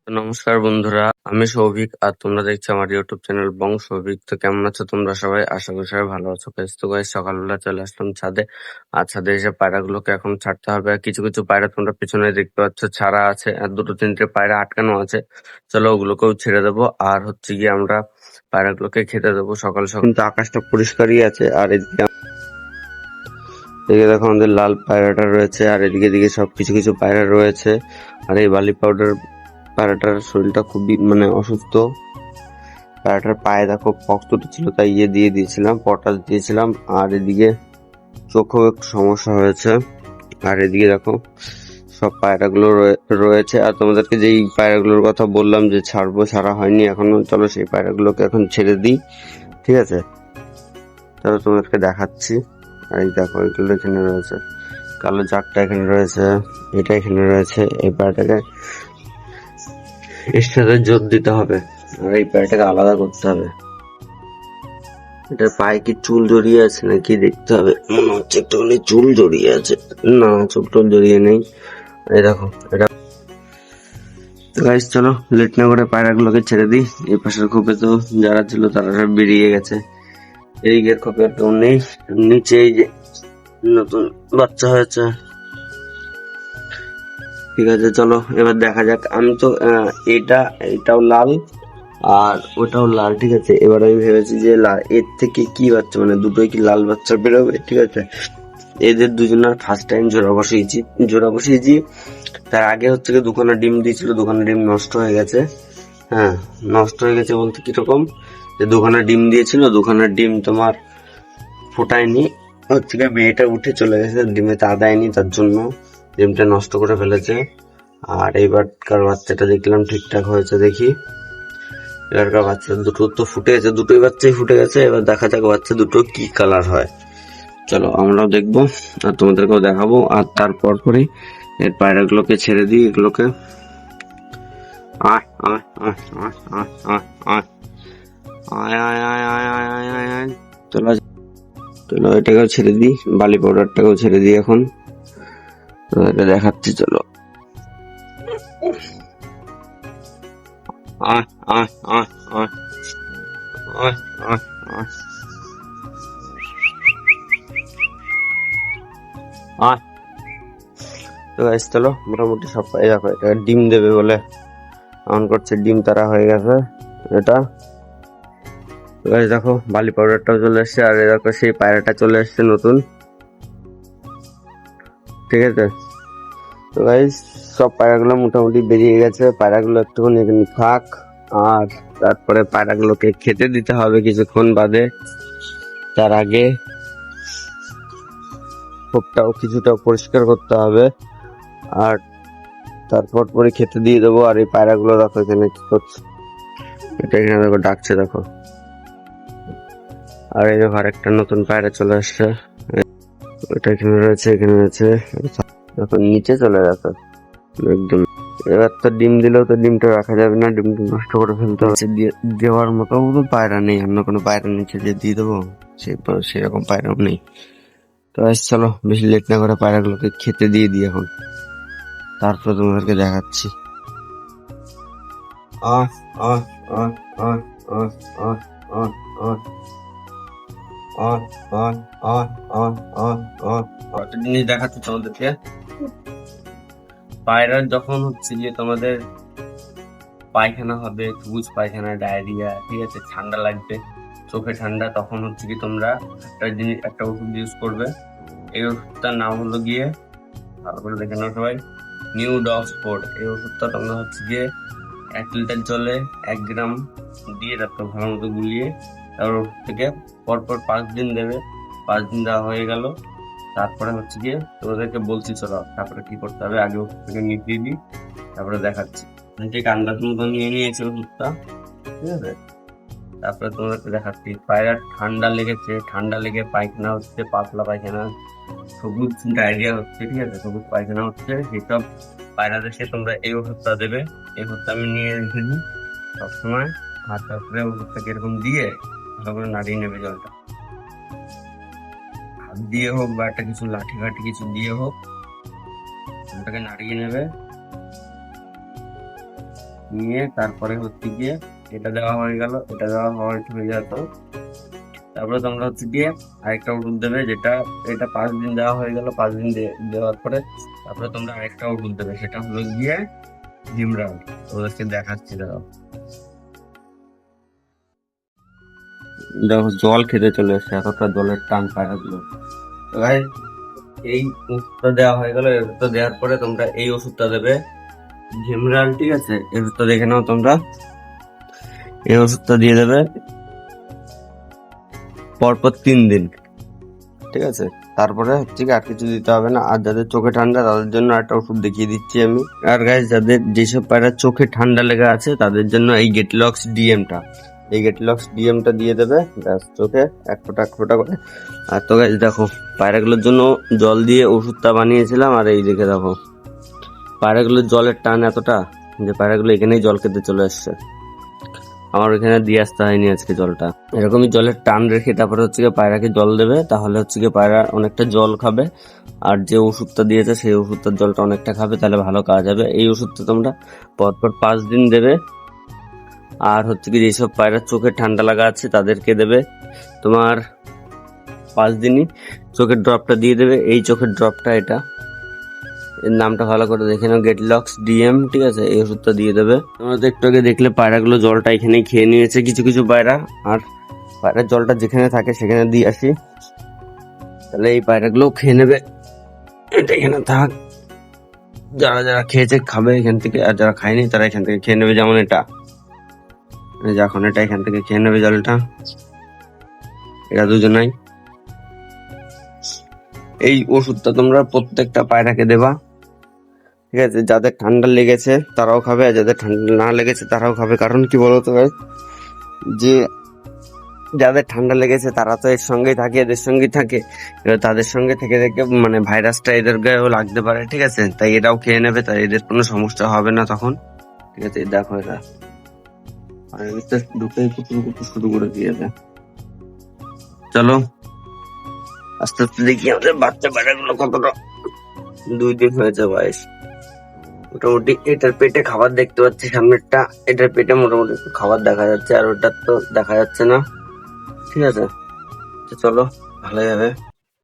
তো নমস্কার বন্ধুরা, আমি সৌভিক আর তোমরা দেখছো আমার ইউটিউব চ্যানেল বং সৌভিক। তো কেমন আছো তোমরা সবাই? আশা করি সবাই ভালো আছো। তো গাইস, সকালবেলা চলে আসলাম ছাদে। আর ছাদে এসে পায়রাগুলোকে এখন ছাড়তে হবে। আর কিছু কিছু পায়রা তোমরা পিছনে দেখতে পাচ্ছ ছাড়া আছে, আর দুটো তিনটে পায়রা আটকানো আছে। চলো ওগুলোকেও ছেড়ে দেবো। আর হচ্ছে গিয়ে আমরা পায়রাগুলোকে খেতে দেবো সকাল সকাল। কিন্তু আকাশটা পরিষ্কারই আছে। আর এদিকে দেখো আমাদের লাল পায়রাটা রয়েছে, আর এদিকে দিকে সব কিছু কিছু পায়রা রয়েছে। আর এই বালি পাউডার পায়রাটার শরীরটা খুবই অসুস্থ। পায়রাটার পায়ে দেখো পক্স ছিল, তাই দিয়ে দিয়েছিলাম, পটাশ দিয়েছিলাম। আর এদিকে চোখেও একটু সমস্যা হয়েছে। আর এদিকে দেখো সব পায়রাগুলো রয়েছে। আর তোমাদেরকে যেই পায়রাগুলোর কথা বললাম যে ছাড়বো, ছাড়া হয়নি এখনো, চলো সেই পায়রাগুলোকে এখন ছেড়ে দিই। ঠিক আছে, চলো তোমাদেরকে দেখাচ্ছি। আর এই দেখো এগুলো এখানে রয়েছে, কালো জাগটা এখানে রয়েছে, এটা এখানে রয়েছে। এই পায়রাটাকে এর সাথে জোর দিতে হবে, আর এই পায়রাটাকে আলাদা করতে হবে। এটার পায়ে কি চুল জড়িয়ে আছে নাকি দেখতে হবে। মনে হচ্ছে একটুখানি চুল জড়িয়ে আছে। না, চুল টুল জড়িয়ে নেই। এই দেখো এটা। গাইস চলো লেট না করে পায়রাগুলোকে ছেড়ে দিই। এই পাশের খোপে তো যারা ছিল তারা সব বেরিয়ে গেছে। এই গের খোপে আর কেউ নেই। নিচে এই যে নতুন বাচ্চা হয়েছে। ঠিক আছে, চলো এবার দেখা যাক। আমি তো এটাও লাল আর ওটাও লাল। ঠিক আছে, এবার আমি ভেবেছি যে এর থেকে কি বাচ্চা, দুটোই কি লাল বাচ্চা বেরোবে। ঠিক আছে, এদের দুজনের ফার্স্ট টাইম জোড়া বসিয়েছি। তার আগে হচ্ছে কি দুখানা ডিম দিয়েছিল, দুখানা ডিম নষ্ট হয়ে গেছে। হ্যাঁ, নষ্ট হয়ে গেছে বলতে কিরকম, যে দুখানা ডিম দিয়েছিল, দুখানা ডিম তোমার ফোটায়নি। হচ্ছে কি মেয়েটা উঠে চলে গেছে, ডিমে তা দেয়নি, তার জন্য ডিমটা নষ্ট করে ফেলেছে। আর এইবারকার বাচ্চাটা দেখলাম ঠিকঠাক হয়েছে। দেখি এবারকার বাচ্চা দুটো তো ফুটে গেছে, দুটোই বাচ্চাই ফুটে গেছে। এবার দেখা যাক বাচ্চা দুটো কি কালার হয়। চলো আমরাও দেখবো আর তোমাদেরকেও দেখাবো। আর তারপর পরেই এর পায়রাগুলোকে ছেড়ে দিই। এগুলোকে আয় আয় আয় আয় আয় আয় আয় আয় আয় আয় আয় আয় আয় আয়। চলো চলো এটাকেও ছেড়ে দিই, বালি পাউডারটাকেও ছেড়ে দিই এখন। তো এটা দেখাচ্ছি, চলো। আয় আয় আয় আয় আয় আয় আয় আয়। তো গাইস চলো, মোটামুটি সব পাই দেখো। এটা ডিম দেবে বলে অন করছে, ডিম তারা হয়ে গেছে এটা। তো গাইস দেখো বালি পাউডারটাও চলে এসছে, আর দেখো সেই পায়রাটা চলে এসছে নতুন। ঠিক আছে, তো গাইস সব পায়রাগুলো মোটামুটি বেরিয়ে গেছে। পায়রাগুলো একটুখানি এখানে থাক, আর তারপরে পায়রাগুলোকে খেতে দিতে হবে কিছুক্ষণ বাদে। তার আগে খোপটাও কিছুটা পরিষ্কার করতে হবে, আর তারপর পরে খেতে দিয়ে দেবো। আর এই পায়রাগুলো দেখো এখানে কি করছে, এটা এখানে দেখো ডাকছে দেখো। আর এই দেখো আরেকটা নতুন পায়রা চলে আসছে, এটা এখানে রয়েছে, এখানে রয়েছে। দেখো নিচে চলে গেছে একদম। এবার তো ডিম দিলেও তো ডিমটা রাখা যাবে না, ডিমটা নষ্ট করে ফেলতে হবে। দেওয়ার মতো পায়রা নেই, অন্য কোনো পায়রা নিচে যে দিয়ে দেবো সেরকম পায়রাও নেই। তো চলো বেশি লেট না করে পায়রাগুলোকে খেতে দিয়ে দিই এখন, তারপরে তোমাদেরকে দেখাচ্ছি। আহ আহ আহ আহ আহ আহ আহ আহ আহ আহ আহ আহ আহ আহ। একটা জিনিস দেখাচ্ছি তোমাদেরকে। পায়রার যখন হচ্ছে গিয়ে তোমাদের পায়খানা হবে, সবুজ পায়খানা, ডায়রিয়া, ঠিক আছে, ঠান্ডা লাগবে, চোখে ঠান্ডা, তখন হচ্ছে কি তোমরা একটা ওষুধ ইউজ করবে। এই ওষুধটার নাম হলো গিয়ে, ভালো করে দেখে নাও সবাই, নিউ ডগ স্পোর্ট। এই ওষুধটা তোমরা হচ্ছে গিয়ে 1 লিটার জলে 1 গ্রাম দিয়ে তারপর ভালো মতো গুলিয়ে তারপর ওষুধ থেকে পরপর 5 দিন দেবে। 5 দিন দেওয়া হয়ে গেল, তারপরে হচ্ছে গিয়ে তোমাদেরকে বলছি চলো তারপরে কি করতে হবে। আগে ওষুধ থেকে মিটিয়ে দিই, তারপরে দেখাচ্ছি। ঠিক আন্দাজ মতো নিয়ে নিয়েছি ওষুধটা, ঠিক আছে। তারপরে তোমাদেরকে দেখাচ্ছি। পায়রার ঠান্ডা লেগেছে, ঠান্ডা লেগে পায়খানা হচ্ছে, পাতলা পায়খানা, সবুজ ডায়রিয়া হচ্ছে, ঠিক আছে, সবুজ পায়খানা হচ্ছে, সেসব পায়রা দেশে তোমরা এই ওষুধটা দেবে। এই ওষুধটা আমি নিয়ে রেখে দিই সবসময়। আর তারপরে ওষুধটাকে এরকম দিয়ে ভালো করে নাড়িয়ে নেবে জলটা, হাত দিয়ে হোক বা একটা কিছু লাঠি ঘাটি কিছু দিয়ে হোক, ওটাকে নাড়িয়ে নেবে। নিয়ে তারপরে হচ্ছে গিয়ে এটা দেওয়া হয়ে গেল, এটা দেওয়া হয়ে যেত, তারপরে তোমরা হচ্ছে গিয়ে আরেকটা ওষুধ দেবে, যেটা এটা 5 দিন দেওয়া হয়ে গেল। 5 দিন দেওয়ার পরে তারপরে তোমরা আরেকটা ওষুধ দেবে, সেটা হলো গিয়ে জিমরান। ওদেরকে দেখাচ্ছি, দাঁড়াও। দেখো জল খেতে চলে এসছে, এতটা জলের টান পায়রাগুলো। তো ভাই এই ওষুধটা দেওয়া হয়ে গেল। এই ওষুধটা দেওয়ার পরে তোমরা এই ওষুধটা দেবে জিমরাল, ঠিক আছে? এই ওষুধটা দেখে নাও তোমরা, এই ওষুধটা দিয়ে দেবে পরপর 3 দিন, ঠিক আছে? তারপরে হচ্ছে কি আর কিছু দিতে হবে না। আর যাদের চোখে ঠান্ডা তাদের জন্য একটা ওষুধ দেখিয়ে দিচ্ছি আমি। আর গাইস, যাদের যেসব পায়রার চোখে ঠান্ডা লেগে আছে তাদের জন্য এই গেটলক্স ডিএমটা, এই গেটলক্স ডিএমটা দিয়ে দেবে ব্যাস, চোখে এক ফোঁটা করে। আর তো গাইস দেখো, পায়রাগুলোর জন্য জল দিয়ে ওষুধটা বানিয়েছিলাম, আর এই দেখে দেখো পায়রাগুলোর জলের টান এতটা যে পায়রাগুলো এখানেই জল খেতে চলে আসছে। আমার ওখানে দিয়ে আসতে হয়নি আজকে জলটা। এরকমই জলের টান রেখে তারপরে হচ্ছে গিয়ে পায়রাকে জল দেবে, তাহলে হচ্ছে গিয়ে পায়রা অনেকটা জল খাবে। আর যে ওষুধটা দিয়েছে সেই ওষুধটার জলটা অনেকটা খাবে, তাহলে ভালো কাজ হবে। এই ওষুধটা তোমরা পরপর 5 দিন দেবে। আর হচ্ছে কি যেসব পায়রার চোখে ঠান্ডা লাগা আছে তাদেরকে দেবে তোমার 5 দিনই চোখের ড্রপটা দিয়ে দেবে। এই চোখের ড্রপটা, এটা এর নামটা ভালো করে দেখে নাও, গেটলক্স ডিএম, ঠিক আছে? এই ওষুধটা দিয়ে দেবে। তোমরা তো একটু আগে দেখলে পায়রাগুলো জলটা এখানেই খেয়ে নিয়েছে, কিছু কিছু পায়রা। আর পায়রার জলটা যেখানে থাকে সেখানে দিয়ে আসি, তাহলে এই পায়রাগুলো খেয়ে নেবে। এটা এখানে থাক, যারা যারা খেয়েছে খাবে এখান থেকে, আর যারা খায়নি তারা এখান থেকে খেয়ে নেবে। যেমন এটা, যখন এটা এখান থেকে খেয়ে নেবে জলটা, এরা দুজনাই। এই ওষুধটা তোমরা প্রত্যেকটা পায়রাকে দেবা, ঠিক আছে? যাদের ঠান্ডা লেগেছে তারাও খাবে, আর যাদের ঠান্ডা না লেগেছে তারাও খাবে। কারণ কি বলতো ভাই, যে যাদের ঠান্ডা লেগেছে তারা তো এর সঙ্গেই থাকে, এদের সঙ্গেই থাকে। এবার তাদের সঙ্গে থেকে থেকে মানে ভাইরাসটা এদের গায়েও লাগতে পারে, ঠিক আছে? তাই এরাও খেয়ে নেবে, তাই এদের কোনো সমস্যা হবে না তখন, ঠিক আছে? দেখো এরা আর ঢুকেই কুতুর কুতুর শুরু করে দিয়েছে। চলো আস্তে আস্তে দেখি আমাদের বাচ্চা পায়রাগুলো কতটা। 2 দিন হয়েছে বয়স, মোটামুটি। এটার পেটে খাবার দেখতে পাচ্ছি, সামনেরটা, এটার পেটে মোটামুটি একটু খাবার দেখা যাচ্ছে, আর ওটার তো দেখা যাচ্ছে না, ঠিক আছে? তো চলো, ভালোই হবে।